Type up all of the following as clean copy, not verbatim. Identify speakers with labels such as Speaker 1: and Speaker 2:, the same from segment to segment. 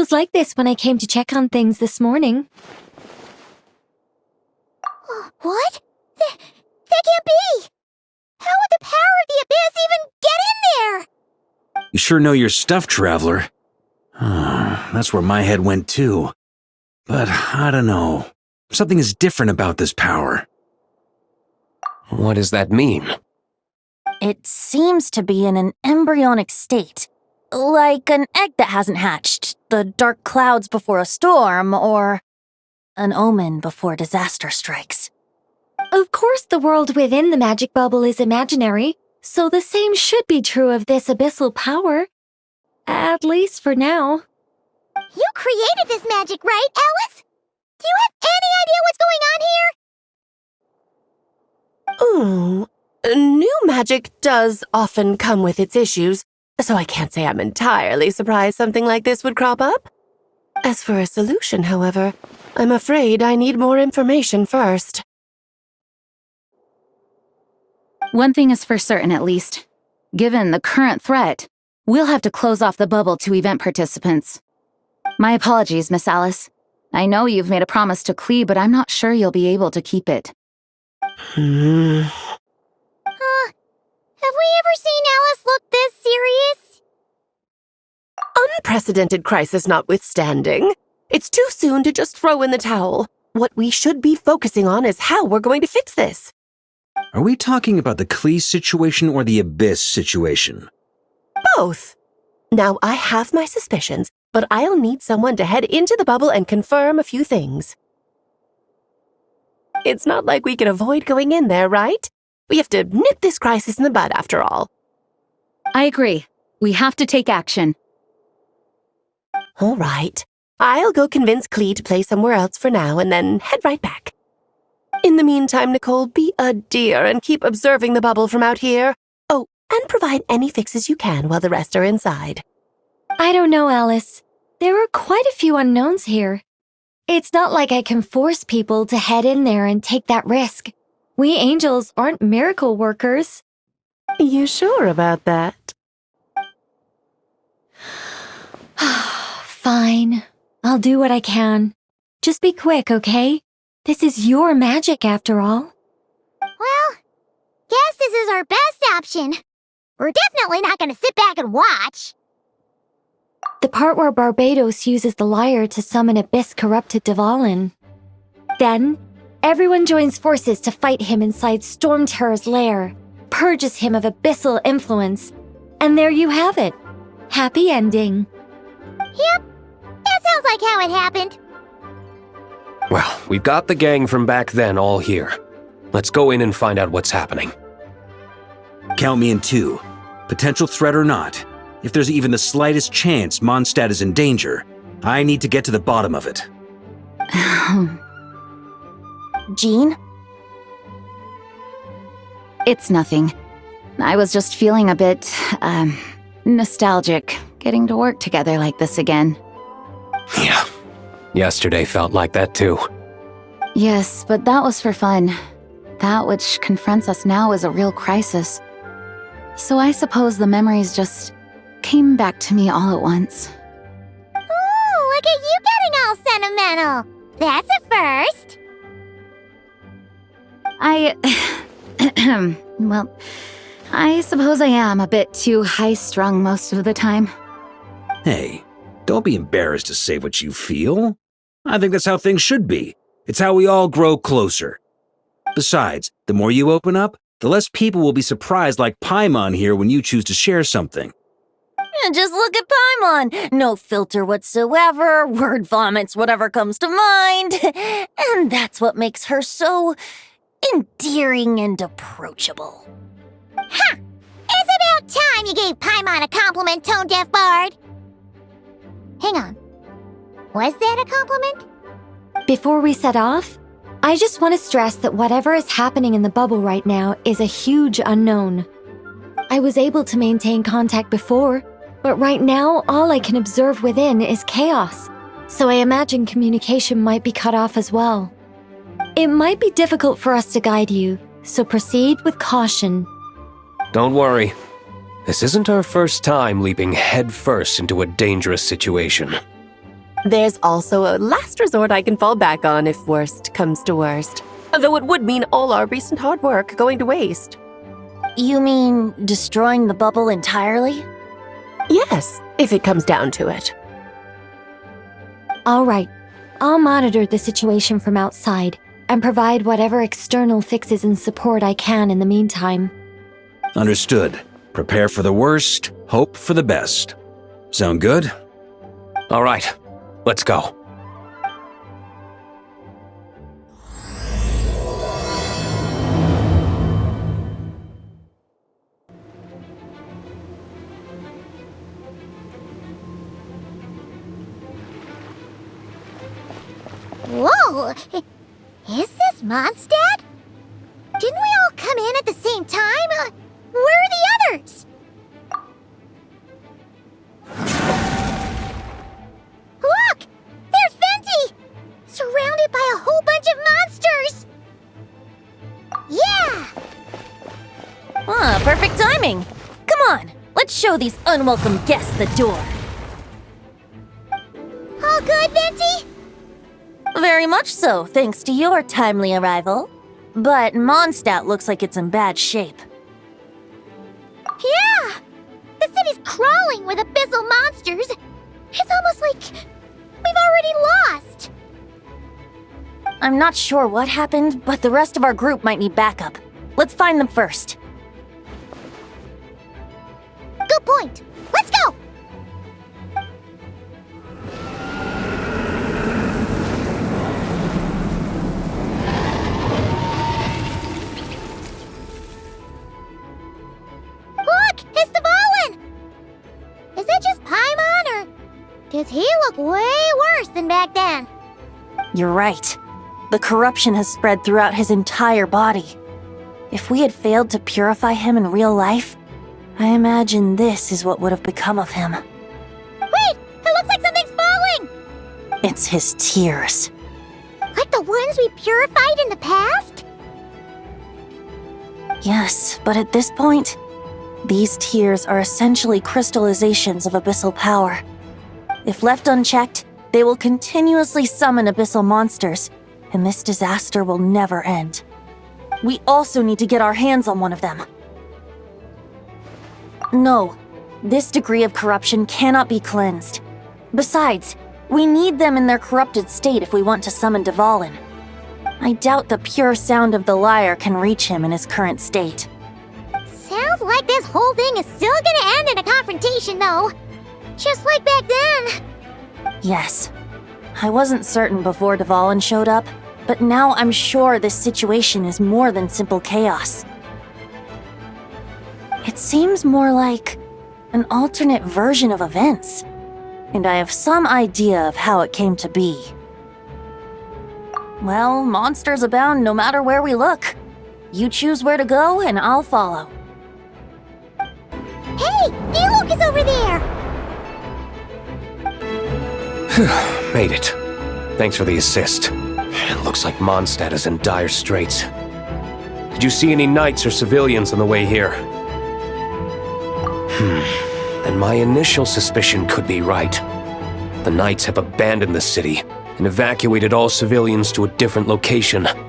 Speaker 1: was like this when I came to check on things this morning.
Speaker 2: What? That can't be! How would the power of the abyss even get in there?
Speaker 3: You sure know your stuff, Traveler. That's where my head went too. But I don't know. Something is different about this power.
Speaker 4: What does that mean?
Speaker 2: It seems to be in an embryonic state. Like an egg that hasn't hatched, the dark clouds before a storm, or an omen before disaster strikes.
Speaker 1: Of course, the world within the magic bubble is imaginary, so the same should be true of this abyssal power. At least for now.
Speaker 2: You created this magic, right, Alice? Do you have any idea what's going on here?
Speaker 5: New magic does often come with its issues, so I can't say I'm entirely surprised something like this would crop up. As for a solution, however, I'm afraid I need more information first.
Speaker 6: One thing is for certain, at least. Given the current threat, we'll have to close off the bubble to event participants. My apologies, Miss Alice. I know you've made a promise to Klee, but I'm not sure you'll be able to keep it.
Speaker 2: Have we ever seen Alice look this serious?
Speaker 5: Unprecedented crisis notwithstanding, it's too soon to just throw in the towel. What we should be focusing on is how we're going to fix this.
Speaker 3: Are we talking about the Klee situation or the Abyss situation?
Speaker 5: Both. Now, I have my suspicions, but I'll need someone to head into the bubble and confirm a few things. It's not like we can avoid going in there, right? We have to nip this crisis in the bud, after all.
Speaker 6: I agree. We have to take action.
Speaker 5: All right. I'll go convince Klee to play somewhere else for now and then head right back. In the meantime, Nicole, be a dear and keep observing the bubble from out here. Oh, and provide any fixes you can while the rest are inside.
Speaker 1: I don't know, Alice. There are quite a few unknowns here. It's not like I can force people to head in there and take that risk. We angels aren't miracle workers.
Speaker 5: You sure about that?
Speaker 1: Fine. I'll do what I can. Just be quick, okay? This is your magic, after all.
Speaker 2: Well, guess this is our best option. We're definitely not going to sit back and watch.
Speaker 1: The part where Barbados uses the lyre to summon abyss-corrupted Dvalin. Then, everyone joins forces to fight him inside Storm Terror's lair, purges him of abyssal influence, and there you have it. Happy ending.
Speaker 2: Yep, that sounds like how it happened.
Speaker 4: Well, we've got the gang from back then all here. Let's go in and find out what's happening.
Speaker 3: Count me in too. Potential threat or not. If there's even the slightest chance Mondstadt is in danger, I need to get to the bottom of it.
Speaker 2: Jean?
Speaker 6: It's nothing. I was just feeling a bit, nostalgic, getting to work together like this again.
Speaker 4: Yeah. Yesterday felt like that too.
Speaker 6: Yes, but that was for fun. That which confronts us now is a real crisis. So I suppose the memories just came back to me all at once.
Speaker 2: Ooh, look at you getting all sentimental. That's a first.
Speaker 6: Well, I suppose I am a bit too high-strung most of the time.
Speaker 3: Hey, don't be embarrassed to say what you feel. I think that's how things should be. It's how we all grow closer. Besides, the more you open up, the less people will be surprised like Paimon here when you choose to share something.
Speaker 2: Just look at Paimon. No filter whatsoever, word vomits whatever comes to mind. And that's what makes her so endearing and approachable. Ha! It's about time you gave Paimon a compliment, tone-deaf bard. Hang on. Was that a compliment?
Speaker 1: Before we set off, I just want to stress that whatever is happening in the bubble right now is a huge unknown. I was able to maintain contact before, but right now all I can observe within is chaos, so I imagine communication might be cut off as well. It might be difficult for us to guide you, so proceed with caution.
Speaker 4: Don't worry. This isn't our first time leaping headfirst into a dangerous situation.
Speaker 5: There's also a last resort I can fall back on if worst comes to worst. Though it would mean all our recent hard work going to waste.
Speaker 2: You mean destroying the bubble entirely?
Speaker 5: Yes, if it comes down to it.
Speaker 1: All right, I'll monitor the situation from outside and provide whatever external fixes and support I can in the meantime.
Speaker 3: Understood. Prepare for the worst, hope for the best. Sound good?
Speaker 4: All right, let's go.
Speaker 7: Whoa! Is this Mondstadt? Didn't we all come in at the same time? Where are the others? Look! There's Venti! Surrounded by a whole bunch of monsters! Yeah!
Speaker 2: Ah, perfect timing. Come on, let's show these unwelcome guests the door.
Speaker 7: All good, Venti?
Speaker 2: Very much so, thanks to your timely arrival. But Mondstadt looks like it's in bad shape.
Speaker 7: Yeah! The city's crawling with abyssal monsters. It's almost like we've already lost.
Speaker 2: I'm not sure what happened, but the rest of our group might need backup. Let's find them first.
Speaker 7: Good point. Let's go! Look! It's the Volin! Is that just Paimon, or does he look way worse than back then?
Speaker 2: You're right. The corruption has spread throughout his entire body. If we had failed to purify him in real life, I imagine this is what would have become of him.
Speaker 7: Wait! It looks like something's falling!
Speaker 2: It's his tears.
Speaker 7: Like the ones we purified in the past?
Speaker 2: Yes, but at this point, these tears are essentially crystallizations of abyssal power. If left unchecked, they will continuously summon abyssal monsters, and this disaster will never end. We also need to get our hands on one of them. No, this degree of corruption cannot be cleansed. Besides, we need them in their corrupted state if we want to summon Dvalin. I doubt the pure sound of the lyre can reach him in his current state.
Speaker 7: Sounds like this whole thing is still gonna end in a confrontation, though. Just like back then.
Speaker 2: Yes. I wasn't certain before Dvalin showed up, but now I'm sure this situation is more than simple chaos. It seems more like an alternate version of events, and I have some idea of how it came to be. Well, monsters abound no matter where we look. You choose where to go, and I'll follow.
Speaker 7: Hey! Diluc is over there!
Speaker 4: Made it. Thanks for the assist. It looks like Mondstadt is in dire straits. Did you see any knights or civilians on the way here? Then my initial suspicion could be right. The knights have abandoned the city and evacuated all civilians to a different location.
Speaker 7: Abandon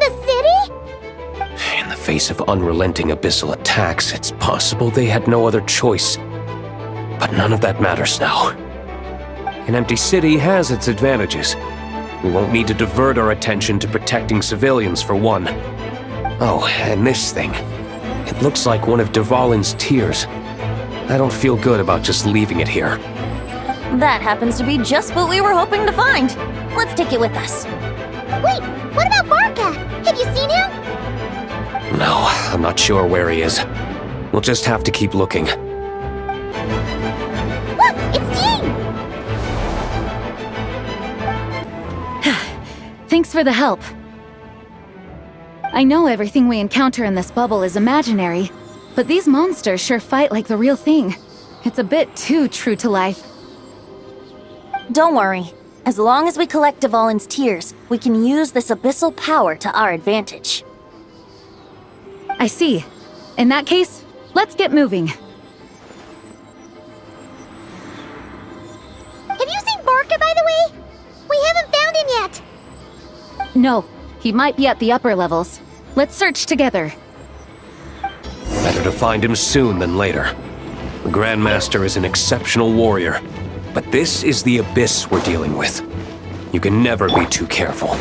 Speaker 7: the city?
Speaker 4: In the face of unrelenting abyssal attacks, it's possible they had no other choice. But none of that matters now. An empty city has its advantages. We won't need to divert our attention to protecting civilians for one. Oh, and this thing. It looks like one of Dvalin's tears. I don't feel good about just leaving it here.
Speaker 2: That happens to be just what we were hoping to find. Let's take it with us.
Speaker 7: Wait, what about Varka? Have you seen him?
Speaker 4: No, I'm not sure where he is. We'll just have to keep looking.
Speaker 7: Look, it's Jean!
Speaker 6: Thanks for the help. I know everything we encounter in this bubble is imaginary, but these monsters sure fight like the real thing. It's a bit too true to life.
Speaker 2: Don't worry. As long as we collect Dvalin's tears, we can use this abyssal power to our advantage.
Speaker 6: I see. In that case, let's get moving. No, he might be at the upper levels. Let's search together.
Speaker 4: Better to find him soon than later. The Grandmaster is an exceptional warrior, but this is the Abyss we're dealing with. You can never be too careful.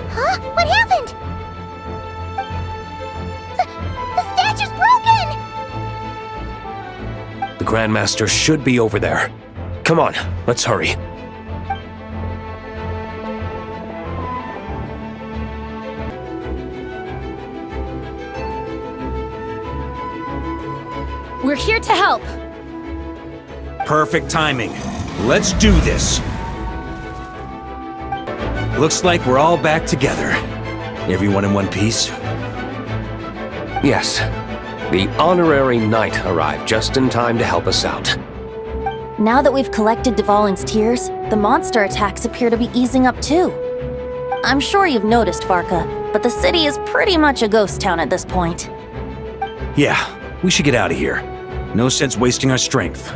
Speaker 7: Huh? What happened? The statue's broken!
Speaker 4: The Grandmaster should be over there. Come on, let's hurry.
Speaker 6: We're here to help.
Speaker 3: Perfect timing. Let's do this. Looks like we're all back together. Everyone in one piece?
Speaker 4: Yes, the honorary knight arrived just in time to help us out.
Speaker 2: Now that we've collected Dvalin's tears, the monster attacks appear to be easing up too. I'm sure you've noticed, Farka, but the city is pretty much a ghost town at this point.
Speaker 3: Yeah, we should get out of here. No sense wasting our strength.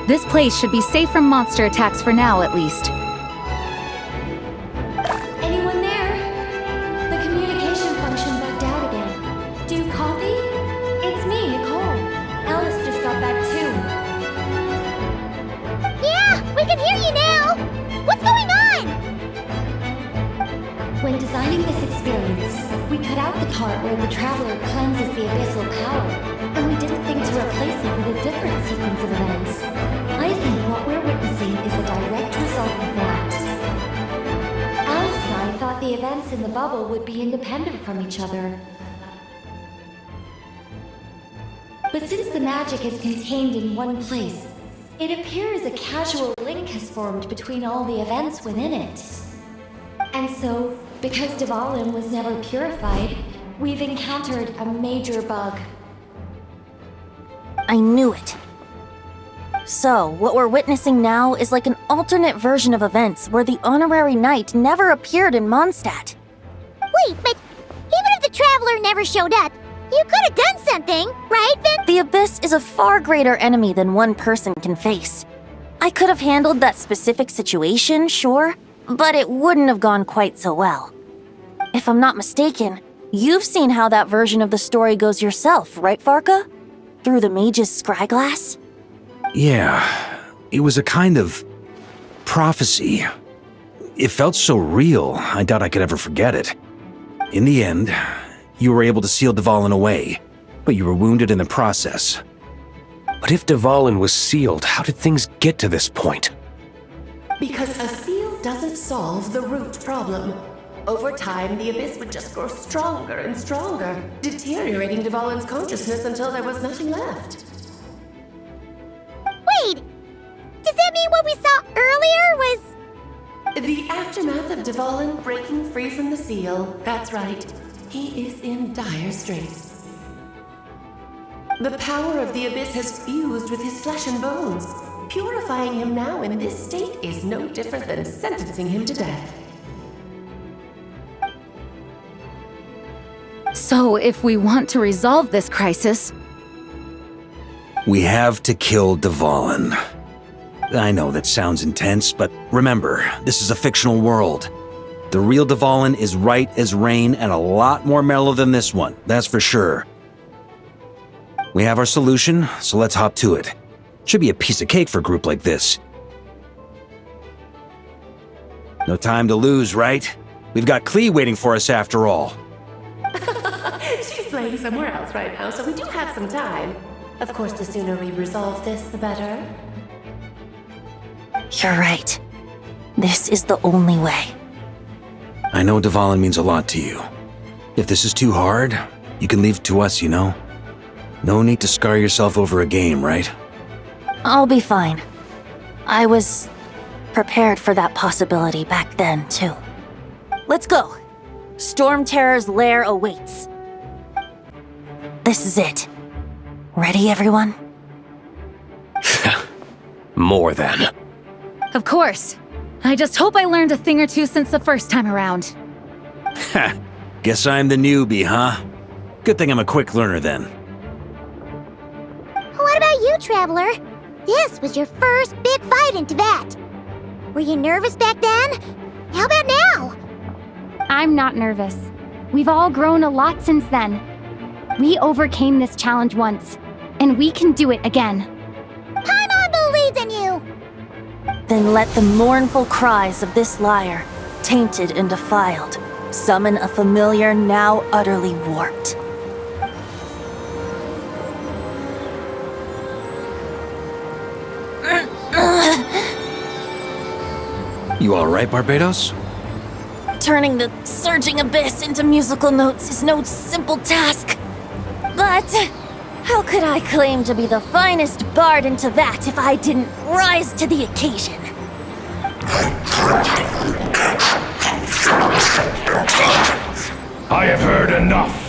Speaker 6: This place should be safe from monster attacks for now, at least.
Speaker 1: Anyone there? The communication function bugged out again. Do you copy? It's me, Nicole. Alice just got back too.
Speaker 7: Yeah, we can hear you now! What's going on?
Speaker 1: When designing this experience, we cut out the part where the Traveler cleanses the abyssal power, and we didn't think to replace it with a different sequence of events. I think what we're witnessing is a direct result of that. Alice and I thought the events in the bubble would be independent from each other. But since the magic is contained in one place, it appears a casual link has formed between all the events within it. And so, because Dvalin was never purified, we've encountered a major bug.
Speaker 2: I knew it. So, what we're witnessing now is like an alternate version of events where the honorary knight never appeared in Mondstadt.
Speaker 7: Wait, but even if the Traveler never showed up, you could have done something, right, Vin?
Speaker 2: The Abyss is a far greater enemy than one person can face. I could have handled that specific situation, sure, but it wouldn't have gone quite so well. If I'm not mistaken, you've seen how that version of the story goes yourself, right, Farka? Through the mage's scryglass?
Speaker 3: Yeah, it was a kind of prophecy. It felt so real, I doubt I could ever forget it. In the end, you were able to seal Dvalin away, but you were wounded in the process.
Speaker 4: But if Dvalin was sealed, how did things get to this point?
Speaker 5: Because a seal doesn't solve the root problem. Over time, the Abyss would just grow stronger and stronger, deteriorating Dvalin's consciousness until there was nothing left.
Speaker 7: Wait! Does that mean what we saw earlier was...
Speaker 5: The aftermath of Dvalin breaking free from the seal, that's right. He is in dire straits. The power of the Abyss has fused with his flesh and bones. Purifying him now in this state is no different than sentencing him to death.
Speaker 6: So, if we want to resolve this crisis,
Speaker 3: We have to kill Dvalin. I know that sounds intense, but remember, this is a fictional world. The real Dvalin is right as rain and a lot more mellow than this one, that's for sure. We have our solution, so let's hop to it. Should be a piece of cake for a group like this. No time to lose, right? We've got Klee waiting for us after all.
Speaker 5: She's playing somewhere else right now, so we do have some time. Of course, the sooner we resolve this, the better.
Speaker 2: You're right. This is the only way.
Speaker 3: I know Dvalin means a lot to you. If this is too hard, you can leave it to us, you know? No need to scar yourself over a game, right?
Speaker 2: I'll be fine. I was prepared for that possibility back then, too. Let's go. Storm Terror's lair awaits. This is it. Ready, everyone?
Speaker 4: More than.
Speaker 6: of course. I just hope I learned a thing or two since the first time around.
Speaker 3: Guess I'm the newbie, huh? Good thing I'm a quick learner then.
Speaker 7: What about you, Traveler? This was your first big fight in Tibet. Were you nervous back then? How about now?
Speaker 8: I'm not nervous. We've all grown a lot since then. We overcame this challenge once, and we can do it again.
Speaker 7: Paimon believes in you!
Speaker 2: Then let the mournful cries of this lyre, tainted and defiled, summon a familiar now utterly warped.
Speaker 3: You alright, Barbados?
Speaker 2: Turning the surging abyss into musical notes is no simple task. But how could I claim to be the finest bard in Tibet if I didn't rise to the occasion?
Speaker 9: I have heard enough.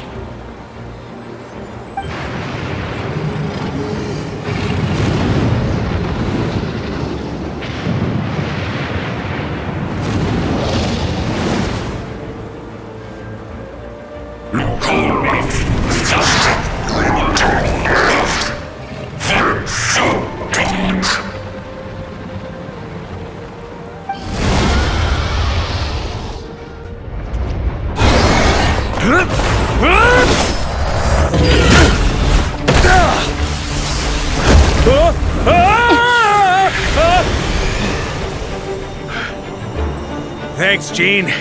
Speaker 3: Thanks, Gene.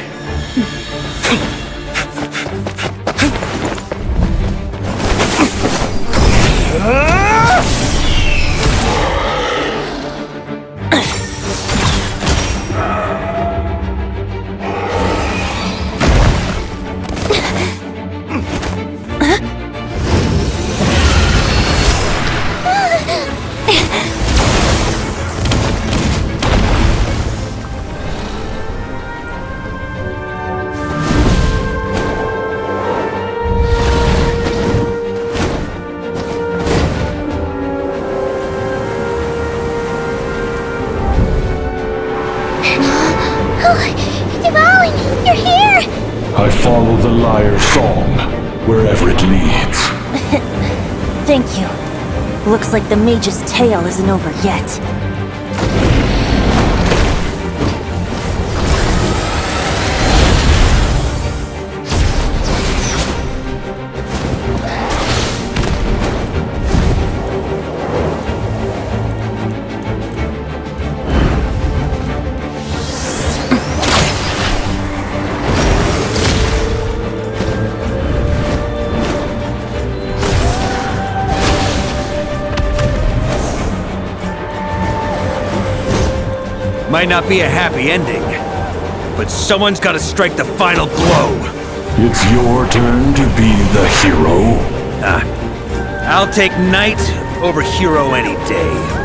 Speaker 7: Devouring, you're here!
Speaker 9: I follow the lyre song, wherever it leads.
Speaker 2: Thank you. Looks like the mage's tale isn't over yet.
Speaker 3: Might not be a happy ending, but someone's gotta strike the final blow.
Speaker 9: It's your turn to be the hero.
Speaker 3: I'll take knight over hero any day.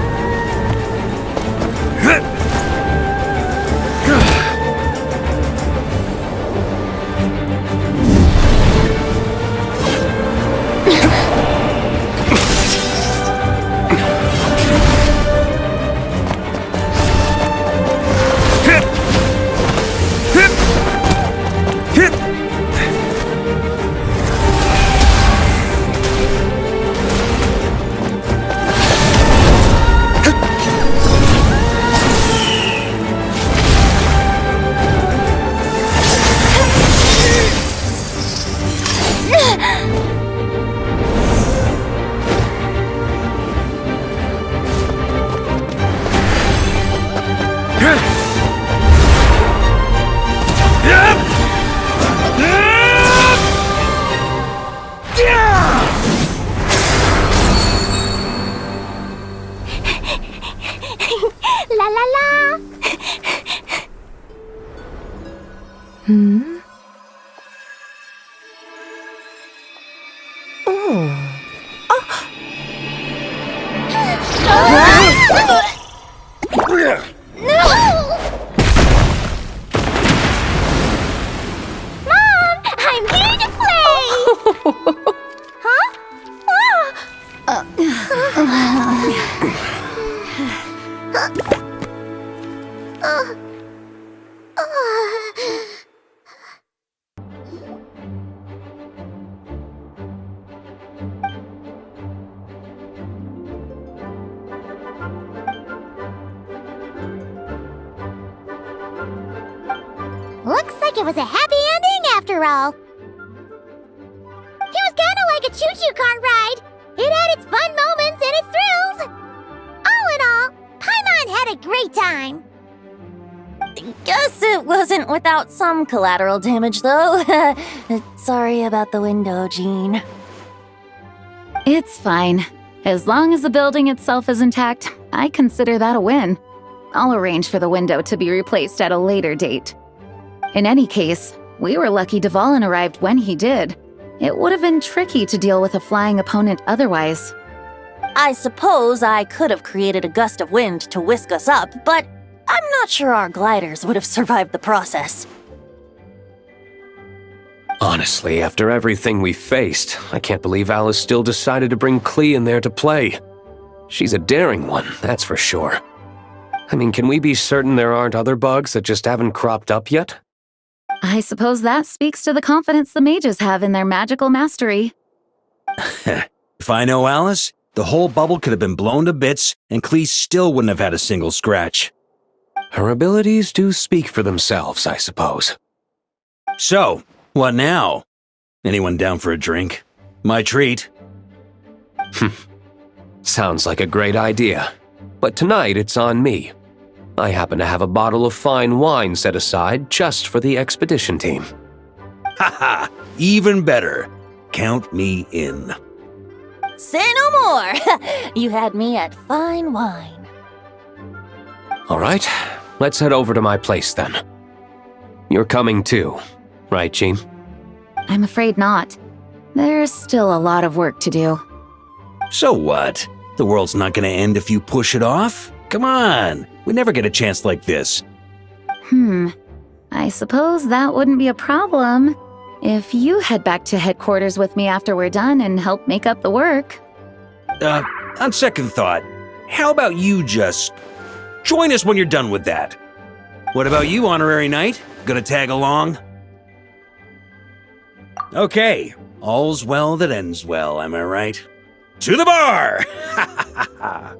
Speaker 7: La la la! Mom! I'm here to play! Huh? it was a happy ending after all. It was kinda like a choo-choo car ride. It had its fun moments and its thrills. All in all, Paimon had a great time.
Speaker 2: Guess it wasn't without some collateral damage, though. Sorry about the window, Jean.
Speaker 6: It's fine. As long as the building itself is intact, I consider that a win. I'll arrange for the window to be replaced at a later date. In any case, we were lucky Dvalin arrived when he did. It would have been tricky to deal with a flying opponent otherwise.
Speaker 2: I suppose I could have created a gust of wind to whisk us up, but I'm not sure our gliders would have survived the process.
Speaker 4: Honestly, after everything we faced, I can't believe Alice still decided to bring Klee in there to play. She's a daring one, that's for sure. I mean, can we be certain there aren't other bugs that just haven't cropped up yet?
Speaker 6: I suppose that speaks to the confidence the mages have in their magical mastery.
Speaker 3: If I know Alice, the whole bubble could have been blown to bits, and Klee still wouldn't have had a single scratch.
Speaker 4: Her abilities do speak for themselves, I suppose.
Speaker 3: So, what now? Anyone down for a drink? My treat.
Speaker 4: Sounds like a great idea. But tonight it's on me. I happen to have a bottle of fine wine set aside just for the expedition team.
Speaker 3: Haha, even better. Count me in.
Speaker 2: Say no more! You had me at fine wine.
Speaker 4: All right, let's head over to my place then. You're coming too, right, Jean?
Speaker 6: I'm afraid not. There's still a lot of work to do.
Speaker 3: So what? The world's not gonna end if you push it off? Come on, we never get a chance like this.
Speaker 6: I suppose that wouldn't be a problem if you head back to headquarters with me after we're done and help make up the work.
Speaker 3: On second thought, how about you just join us when you're done with that? What about you, Honorary Knight? Gonna tag along? Okay, all's well that ends well, am I right? To the bar!